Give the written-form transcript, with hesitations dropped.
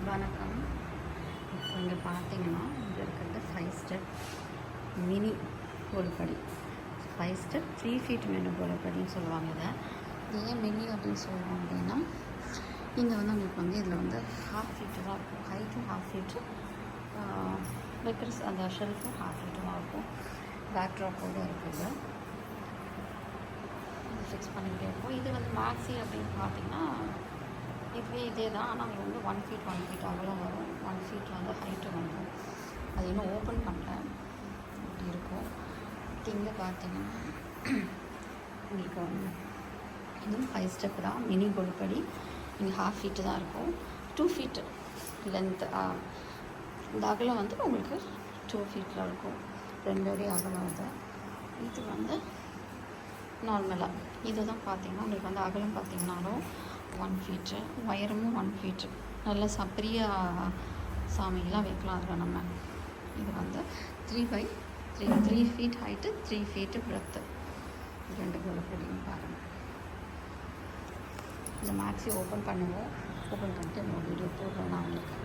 வணக்கம். இப்போ இங்கே பார்த்தீங்கன்னா இங்கே இருக்கிறது 5 ஸ்டெப் மினி கோல்படி. 5 ஸ்டெப் 3 ஃபீட் மினி கோல்படின்னு சொல்லுவாங்க. இதை ஏன் மினி அப்படின்னு சொல்லுவாங்க அப்படின்னா, இங்கே வந்து உங்களுக்கு வந்து இதில் வந்து 1/2 ஃபீட்டு தான் இருக்கும். ஹைட்டும் 1/2 ஃபீட்டு, வைக்கிற அந்த ஷெல்ஃபும் 1/2 ஃபீட்டு தான் இருக்கும். பேக் ட்ராப்போடு இருக்குது. இது ஃபிக்ஸ் பண்ணிக்கிட்டே இருக்கும். இது வந்து மேக்ஸி அப்படின்னு பார்த்தீங்கன்னா இதுவே இதே தான். ஆனால் அது வந்து 1 ஃபீட் அகலம் வரும். 1 ஃபீட் வந்து ஹைட்டு வந்துடும். அது இன்னும் ஓப்பன் பண்ணல, இப்படி இருக்கும். இங்கே பார்த்தீங்கன்னா உங்களுக்கு இதுவும் 5 ஸ்டெப் தான். மினி கோல்படி. இங்கே 1/2 ஃபீட்டு தான் இருக்கும். 2 ஃபீட்டு லென்த்து. இந்த அகலம் வந்து உங்களுக்கு 2 ஃபீட்டில் இருக்கும். 2 அடி அகலம் வருது. இது வந்து நார்மலாக இது தான் பார்த்தீங்கன்னா உங்களுக்கு வந்து அகலம் பார்த்தீங்கன்னாலும் 1 ஃபீட்டு, உயரமும் 1 ஃபீட்டு. நல்ல பெரிய சாமியெல்லாம் வைக்கலாம் அதில் நம்ம. இது வந்து 3 ஃபீட் ஹைட்டு, 3 ஃபீட்டு பிரெத்து. 2 கோல்படியும் பாருங்கள். இந்த மேக்ஸி ஓப்பன் பண்ணுவோம். ஓப்பன் பண்ணிட்டு நம்ம வீடியோ போடுறோம் நான் உங்களுக்கு.